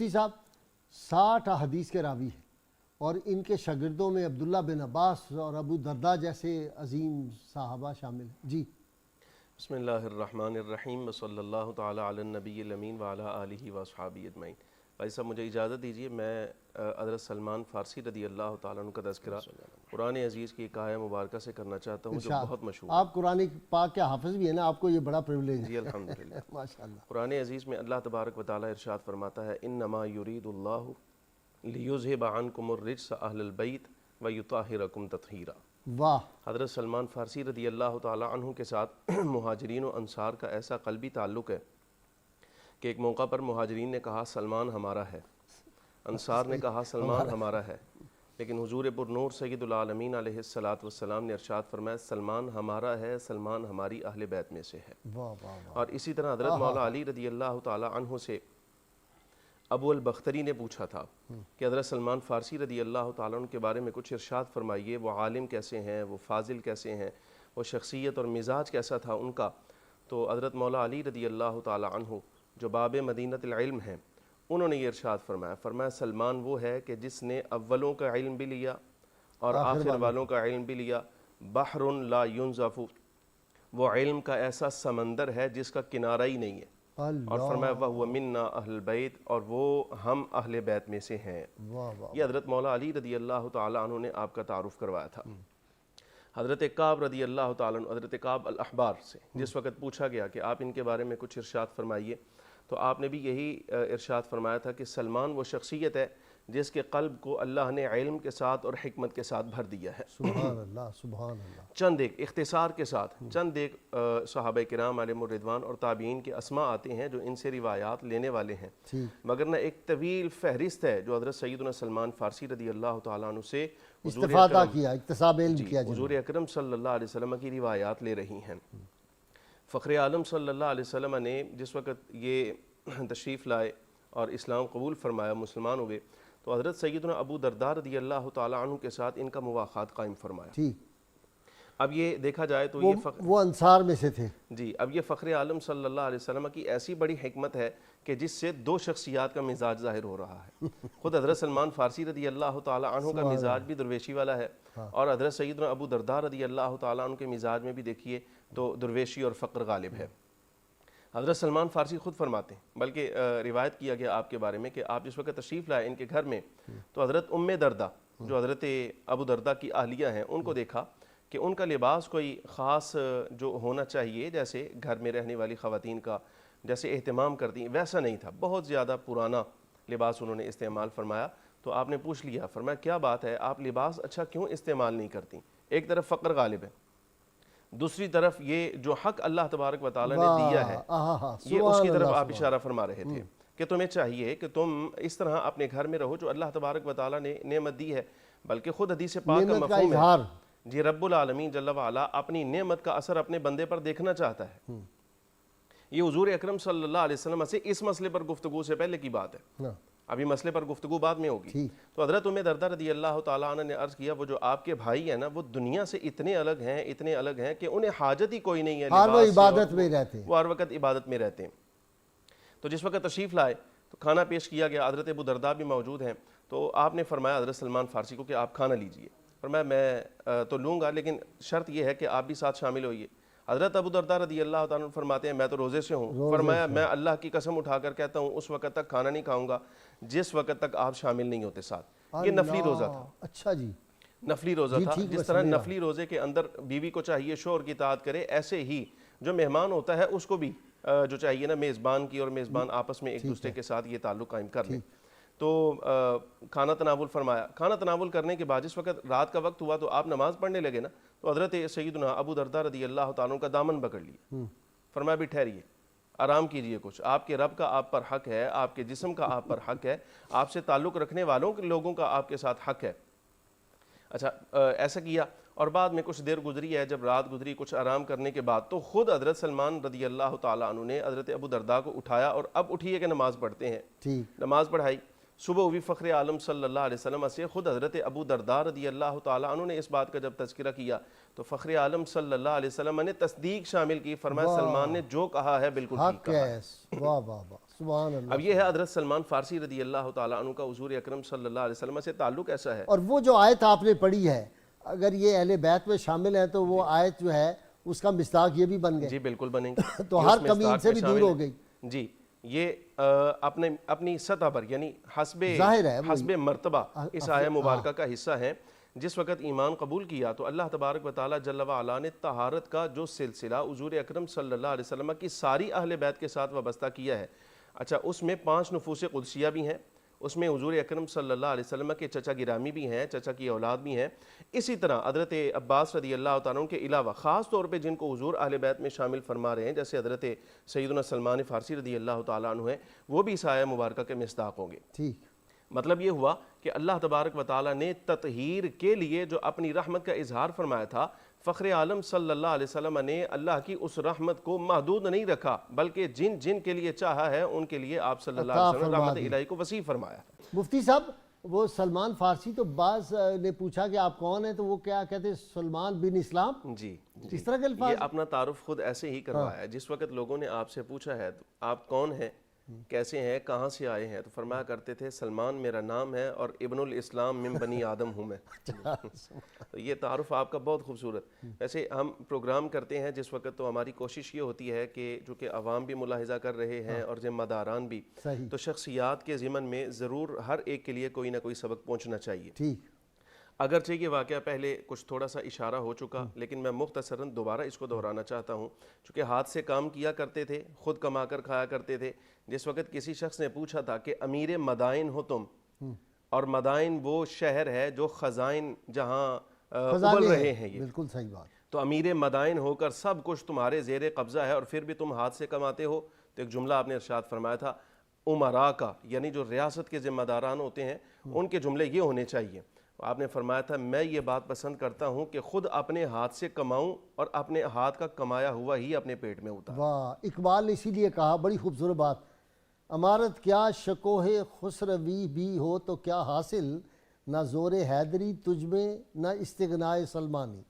مفتی صاحب 60 احادیث کے راوی ہیں اور ان کے شاگردوں میں عبداللہ بن عباس اور ابو درداء جیسے عظیم صحابہ شامل ہیں. جی بسم اللہ الرحمن الرحیم وصلی اللہ تعالی علی النبی الامین وعلی آلہ واصحابہ اجمعین. بھائی صاحب مجھے اجازت دیجیے، میں حضرت سلمان فارسی رضی اللہ تعالیٰ عنہ کا تذکرہ قرآن عزیز کی ایک آیہ مبارکہ سے کرنا چاہتا ہوں جو بہت مشہور ہے. آپ قرآن پاک کے حافظ بھی ہیں نا، آپ کو یہ بڑا پریولیج ہے. جی الحمدللہ. ماشاءاللہ. قرآن عزیز میں اللہ تبارک و تعالیٰ ارشاد فرماتا ہے انما یرید اللہ لیذہب عنکم الرجس اہل البیت ویطہرکم تطہیرا. واہ. حضرت سلمان فارسی رضی اللہ تعالیٰ عنہ کے ساتھ مہاجرین و انصار کا ایسا قلبی تعلق ہے کہ ایک موقع پر مہاجرین نے کہا سلمان ہمارا ہے، انصار نے کہا سلمان ہمارا ہے، لیکن حضور پر نور سید العالمین علیہ السلام نے ارشاد فرمایا سلمان ہمارا ہے، سلمان ہماری اہل بیت میں سے ہے. اور اسی طرح حضرت مولا علی رضی اللہ تعالیٰ عنہ سے ابو البختری نے پوچھا تھا کہ حضرت سلمان فارسی رضی اللہ تعالیٰ عنہ کے بارے میں کچھ ارشاد فرمائیے، وہ عالم کیسے ہیں، وہ فاضل کیسے ہیں، وہ شخصیت اور مزاج کیسا تھا ان کا. تو حضرت مولا علی رضی اللہ تعالیٰ عنہ جو باب مدینۃ العلم ہیں انہوں نے یہ ارشاد فرمایا سلمان وہ ہے کہ جس نے اولوں کا علم بھی لیا اور آخر والوں کا علم بھی لیا. بحر لا ينزف، وہ علم کا ایسا سمندر ہے جس کا کنارہ ہی نہیں ہے. اور فرمایا وَهُوَ مِنَّا اہل البیت، اور وہ ہم اہل بیت میں سے ہیں. یہ حضرت مولا علی رضی اللہ تعالیٰ عنہ نے آپ کا تعارف کروایا تھا. حضرت کعب رضی اللہ تعالیٰ عنہ، حضرت کعب الاحبار سے جس وقت پوچھا گیا کہ آپ ان کے بارے میں کچھ ارشاد فرمائیے، تو آپ نے بھی یہی ارشاد فرمایا تھا کہ سلمان وہ شخصیت ہے جس کے قلب کو اللہ نے علم کے ساتھ اور حکمت کے ساتھ بھر دیا ہے. سبحان اللہ سبحان اللہ. چند ایک اختصار کے ساتھ چند ایک صحابہ کرام علیہم الرضوان اور تابعین کے اسماء آتے ہیں جو ان سے روایات لینے والے ہیں، مگر نہ ایک طویل فہرست ہے جو حضرت سیدنا سلمان فارسی رضی اللہ تعالیٰ عنہ سے استفادہ کیا، اکتساب علم کیا، حضور اکرم صلی اللہ علیہ وسلم کی روایات لے رہی ہیں. فخر عالم صلی اللہ علیہ وسلم نے جس وقت یہ تشریف لائے اور اسلام قبول فرمایا، مسلمان ہوئے، تو حضرت سیدنا ابو درداء رضی اللہ تعالیٰ عنہ کے ساتھ ان کا مواخات قائم فرمایا. اب یہ دیکھا جائے تو وہ انصار میں سے تھے. جی اب یہ فخر عالم صلی اللہ علیہ وسلم کی ایسی بڑی حکمت ہے کہ جس سے دو شخصیات کا مزاج ظاہر ہو رہا ہے. خود حضرت سلمان فارسی رضی اللہ تعالیٰ عنہ کا مزاج بھی درویشی والا ہے، اور حضرت سیدنا ابو درداء رضی اللہ تعالیٰ عنہ کے مزاج میں بھی دیکھیے تو درویشی اور فقر غالب ہے. حضرت سلمان فارسی خود فرماتے ہیں، بلکہ روایت کیا گیا آپ کے بارے میں کہ آپ جس وقت تشریف لائے ان کے گھر میں تو حضرت ام دردہ جو حضرت ابو دردہ کی اہلیہ ہیں ان کو دیکھا کہ ان کا لباس کوئی خاص جو ہونا چاہیے جیسے گھر میں رہنے والی خواتین کا جیسے اہتمام کرتی ہیں ویسا نہیں تھا، بہت زیادہ پرانا لباس انہوں نے استعمال فرمایا. تو آپ نے پوچھ لیا، فرمایا کیا بات ہے، آپ لباس اچھا کیوں استعمال نہیں کرتی؟ ایک طرف فقر غالب ہے، دوسری طرف یہ جو حق اللہ تبارک و تعالیٰ نے دیا ہے یہ اس کی طرف آپ اشارہ فرما رہے تھے کہ تمہیں چاہیے کہ تم اس طرح اپنے گھر میں رہو جو اللہ تبارک و تعالیٰ نے نعمت دی ہے. بلکہ خود حدیث پاک کا مفہوم ہے جی رب العالمین جل وعلا اپنی نعمت کا اثر اپنے بندے پر دیکھنا چاہتا ہے. یہ حضور اکرم صلی اللہ علیہ وسلم سے اس مسئلے پر گفتگو سے پہلے کی بات ہے، ابھی مسئلے پر گفتگو بعد میں ہوگی. تو حضرت ام دردہ رضی اللہ تعالیٰ عنہ نے عرض کیا وہ جو آپ کے بھائی ہیں نا وہ دنیا سے اتنے الگ ہیں کہ انہیں حاجت ہی کوئی نہیں ہے، وہ عبادت میں رہتے ہیں، وہ ہر وقت عبادت میں رہتے ہیں. تو جس وقت تشریف لائے تو کھانا پیش کیا گیا، حضرت ابو درداء بھی موجود ہیں. تو آپ نے فرمایا حضرت سلمان فارسی کو کہ آپ کھانا لیجئے. فرمایا میں تو لوں گا لیکن شرط یہ ہے کہ آپ بھی ساتھ شامل ہوئیے. حضرت ابو درداء رضی اللہ تعالیٰ عنہ فرماتے ہیں میں تو روزے سے ہوں. فرمایا میں اللہ کی قسم اٹھا کر کہتا ہوں اس وقت تک کھانا نہیں کھاؤں گا جس وقت تک آپ شامل نہیں ہوتے ساتھ. یہ نفلی روزہ تھا. اچھا جی، نفلی روزہ تھا. جس طرح نفلی روزے کے اندر بیوی کو چاہیے شوہر کی اطاعت کرے، ایسے ہی جو مہمان ہوتا ہے اس کو بھی جو چاہیے نا میزبان کی اور میزبان آپس میں ایک دوسرے کے ساتھ یہ تعلق قائم کر لیں. تو کھانا تناول فرمایا. کھانا تناول کرنے کے بعد جس وقت رات کا وقت ہوا تو آپ نماز پڑھنے لگے نا تو حضرت سیدنا ابو درداء رضی اللہ تعالیٰ کا دامن پکڑ لیا. فرمایا بھی ٹھہریے، آرام کیجئے، کچھ آپ کے رب کا آپ پر حق ہے، آپ کے جسم کا آپ پر حق ہے، آپ سے تعلق رکھنے والوں کے لوگوں کا آپ کے ساتھ حق ہے. اچھا ایسا کیا اور بعد میں کچھ دیر گزری ہے، جب رات گزری کچھ آرام کرنے کے بعد تو خود حضرت سلمان رضی اللہ تعالیٰ عنہ نے حضرت ابو درداء کو اٹھایا اور اب اٹھیے کہ نماز پڑھتے ہیں. نماز پڑھائی. صبح ہوئی فخر عالم صلی اللہ علیہ وسلم سے خود حضرت ابو درداء رضی اللہ تعالیٰ عنہ نے اس بات کا جب تذکرہ کیا تو فخر عالم صلی اللہ علیہ وسلم نے تصدیق شامل کی. فرمایا سلمان نے جو کہا ہے بالکل ٹھیک کہا ہے. سبحان اللہ. اب یہ ہے حضرت سلمان فارسی رضی اللہ تعالیٰ عنہ کا حضور اکرم صلی اللہ علیہ وسلم سے تعلق ایسا ہے. اور وہ جو آیت آپ نے پڑھی ہے اگر یہ اہل بیت میں شامل ہے تو وہ آیت جو ہے اس کا مصداق یہ بھی بن گئے. جی بالکل بنیں گے. تو یہ ہر اس کمی ان مصداق سے میں بھی شامل دور ہے. ہو گئی. جی یہ اپنی سطح پر یعنی ظاہر ہے حسب مرتبہ اس آیہ مبارکہ کا حصہ ہیں. جس وقت ایمان قبول کیا تو اللہ تبارک و تعالیٰ جل و علا نے طہارت کا جو سلسلہ حضور اکرم صلی اللہ علیہ وسلم کی ساری اہل بیت کے ساتھ وابستہ کیا ہے. اچھا اس میں 5 نفوس قدسیہ بھی ہیں, اس میں حضور اکرم صلی اللہ علیہ وسلم کے چچا گرامی بھی ہیں, چچا کی اولاد بھی ہیں. اسی طرح حضرت عباس رضی اللہ تعالیٰ عنہ کے علاوہ خاص طور پہ جن کو حضور اہل بیت میں شامل فرما رہے ہیں جیسے حضرت سیدنا سلمان فارسی رضی اللہ تعالیٰ عنہ ہیں, وہ بھی اس آیہ مبارکہ کے مصداق ہوں گے. ٹھیک. مطلب یہ ہوا کہ اللہ تبارک و تعالیٰ نے تطہیر کے لیے جو اپنی رحمت کا اظہار فرمایا تھا, فخر عالم صلی اللہ علیہ وسلم نے اللہ کی اس رحمت کو محدود نہیں رکھا بلکہ جن جن کے لیے چاہا ہے ان کے لیے آپ صلی اللہ علیہ وسلم رحمت الہی کو وسیع فرمایا. مفتی صاحب وہ سلمان فارسی تو بعض نے پوچھا کہ آپ کون ہیں تو وہ کیا کہتے ہیں سلمان بن اسلام. جی اس طرح کے الفاظ. یہ اپنا تعارف خود ایسے ہی کروایا ہے. جس وقت لوگوں نے آپ سے پوچھا ہے تو آپ کون ہیں, کیسے ہیں, کہاں سے آئے ہیں, تو فرمایا کرتے تھے سلمان میرا نام ہے اور ابن الاسلام من بنی آدم ہوں میں. تو یہ تعارف آپ کا بہت خوبصورت. ویسے ہم پروگرام کرتے ہیں جس وقت تو ہماری کوشش یہ ہوتی ہے کہ چونکہ عوام بھی ملاحظہ کر رہے ہیں اور ذمہ داران بھی, تو شخصیات کے ضمن میں ضرور ہر ایک کے لیے کوئی نہ کوئی سبق پہنچنا چاہیے. ٹھیک. اگرچہ یہ واقعہ پہلے کچھ تھوڑا سا اشارہ ہو چکا لیکن میں مختصراً دوبارہ اس کو دہرانا چاہتا ہوں. چونکہ ہاتھ سے کام کیا کرتے تھے, خود کما کر کھایا کرتے تھے. جس وقت کسی شخص نے پوچھا تھا کہ امیر مدائن ہو تم, اور مدائن وہ شہر ہے جو خزائن جہاں ابل رہے ہیں, یہ بالکل صحیح بات. تو امیر مدائن ہو کر سب کچھ تمہارے زیر قبضہ ہے اور پھر بھی تم ہاتھ سے کماتے ہو. تو ایک جملہ آپ نے ارشاد فرمایا تھا امراء کا, یعنی جو ریاست کے ذمہ داران ہوتے ہیں ان کے جملے یہ ہونے چاہیے. آپ نے فرمایا تھا میں یہ بات پسند کرتا ہوں کہ خود اپنے ہاتھ سے کماؤں اور اپنے ہاتھ کا کمایا ہوا ہی اپنے پیٹ میں اتاروں. واہ, اقبال نے اسی لیے کہا, بڑی خوبصورت بات, امارت کیا شکوہ خسروی بھی ہو تو کیا حاصل, نہ زور حیدری تجھ میں نہ استغناء سلمانی.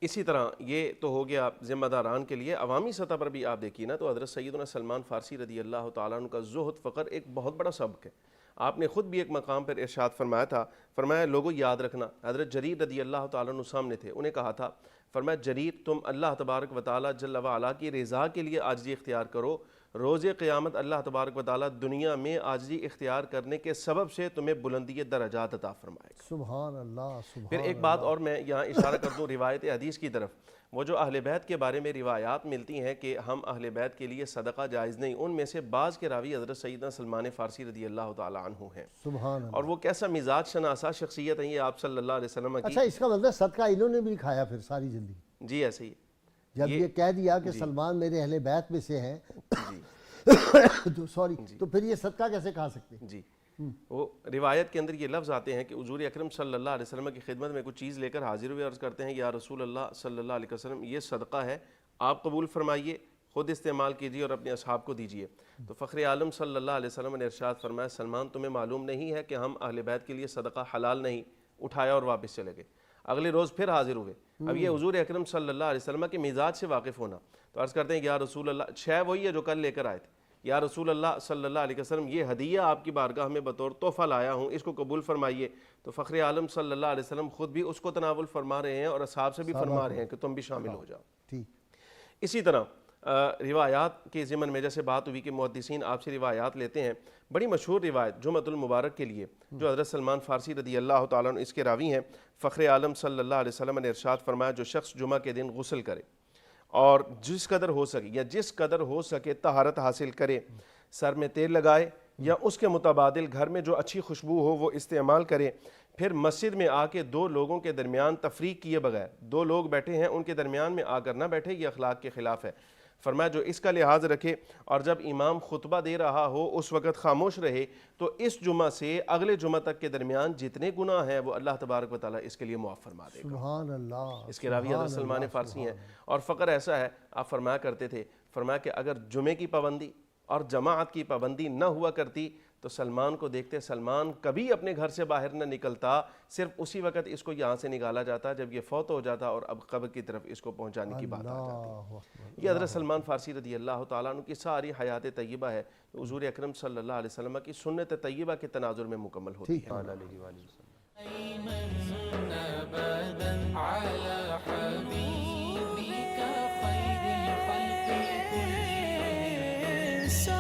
اسی طرح یہ تو ہو گیا ذمہ داران کے لیے. عوامی سطح پر بھی آپ دیکھیے نا تو حضرت سیدنا سلمان فارسی رضی اللہ تعالیٰ عنہ کا زہد فقر ایک بہت بڑا سبق ہے. آپ نے خود بھی ایک مقام پر ارشاد فرمایا تھا, فرمایا لوگوں یاد رکھنا, حضرت جریر رضی اللہ تعالیٰ عنہ سامنے تھے, انہیں کہا تھا, فرمایا جریر تم اللہ تبارک و تعالیٰ جل و علا کی رضا کے لیے عاجزی اختیار کرو, روز قیامت اللہ تبارک و تعالیٰ دنیا میں عاجزی اختیار کرنے کے سبب سے تمہیں بلندی درجات عطا فرمائے گا. سبحان اللہ. پھر ایک بات اور میں یہاں اشارہ کر دوں روایت حدیث کی طرف. وہ جو اہل بیت کے بارے میں روایات ملتی ہیں کہ ہم اہل بیت کے لیے صدقہ جائز نہیں, ان میں سے بعض کے راوی حضرت سیدنا سلمان فارسی رضی اللہ تعالیٰ عنہ ہیں. سبحان اللہ. اور وہ کیسا مزاج شناسا شخصیت ہے یہ آپ صلی اللہ علیہ وسلم کی. اچھا اس کا مطلب صدقہ انہوں نے بھی کھایا پھر ساری زندگی. جی ایسے ہی جب یہ کہہ دیا کہ سلمان میرے اہل بیت میں سے ہیں تو سوری تو پھر یہ صدقہ کیسے کھا سکتے ہیں. جی وہ روایت کے اندر یہ لفظ آتے ہیں کہ حضور اکرم صلی اللہ علیہ وسلم کی خدمت میں کچھ چیز لے کر حاضر ہوئے, عرض کرتے ہیں یا رسول اللہ صلی اللہ علیہ وسلم یہ صدقہ ہے, آپ قبول فرمائیے, خود استعمال کیجیے اور اپنے اصحاب کو دیجیے. تو فخر عالم صلی اللہ علیہ وسلم نے ارشاد فرمایا سلمان تمہیں معلوم نہیں ہے کہ ہم اہل بیت کے لیے صدقہ حلال نہیں, اٹھایا اور واپس چلے گئے. اگلے روز پھر حاضر ہوئے. اب یہ حضور اکرم صلی اللہ علیہ وسلم کے مزاج سے واقف ہونا. تو عرض کرتے ہیں یا رسول اللہ, شے وہی ہے جو کل لے کر آئے تھے, یا رسول اللہ صلی اللہ علیہ وسلم یہ ہدیہ آپ کی بارگاہ میں بطور تحفہ لایا ہوں, اس کو قبول فرمائیے. تو فخر عالم صلی اللہ علیہ وسلم خود بھی اس کو تناول فرما رہے ہیں اور اصحاب سے بھی فرما رہے ہیں کہ تم بھی شامل ہو جاؤ. ٹھیک. اسی طرح روایات کے ضمن میں جیسے بات ہوئی کہ محدثین آپ سے روایات لیتے ہیں. بڑی مشہور روایت جمعۃ المبارک کے لیے جو حضرت سلمان فارسی رضی اللہ تعالیٰ عنہ اس کے راوی ہیں, فخر عالم صلی اللہ علیہ وسلم نے ارشاد فرمایا جو شخص جمعہ کے دن غسل کرے اور جس قدر ہو سکے طہارت حاصل کرے, سر میں تیل لگائے یا اس کے متبادل گھر میں جو اچھی خوشبو ہو وہ استعمال کرے, پھر مسجد میں آ کے 2 لوگوں کے درمیان تفریق کیے بغیر, 2 لوگ بیٹھے ہیں ان کے درمیان میں آ کر نہ بیٹھے, یہ اخلاق کے خلاف ہے. فرمایا جو اس کا لحاظ رکھے اور جب امام خطبہ دے رہا ہو اس وقت خاموش رہے تو اس جمعہ سے اگلے جمعہ تک کے درمیان جتنے گناہ ہیں وہ اللہ تبارک و تعالیٰ اس کے لیے معاف فرما دے گا. سبحان اللہ. اس کے راوی حضرت سلمان فارسی ہیں. اور فقر ایسا ہے, آپ فرمایا کرتے تھے, فرمایا کہ اگر جمعے کی پابندی اور جماعت کی پابندی نہ ہوا کرتی تو سلمان کو دیکھتے سلمان کبھی اپنے گھر سے باہر نہ نکلتا، صرف اسی وقت اس کو یہاں سے نکالا جاتا جب یہ فوت ہو جاتا اور اب قبر کی طرف اس کو پہنچانے کی بات آ جاتی۔ اللہ اکبر۔ یہ حضرت سلمان فارسی رضی اللہ تعالیٰ عنہ کی ساری حیات طیبہ ہے، حضور اکرم صلی اللہ علیہ وسلم کی سنت طیبہ کے تناظر میں مکمل ہوتی ہے۔ على حبيبك خير الخلق كلهم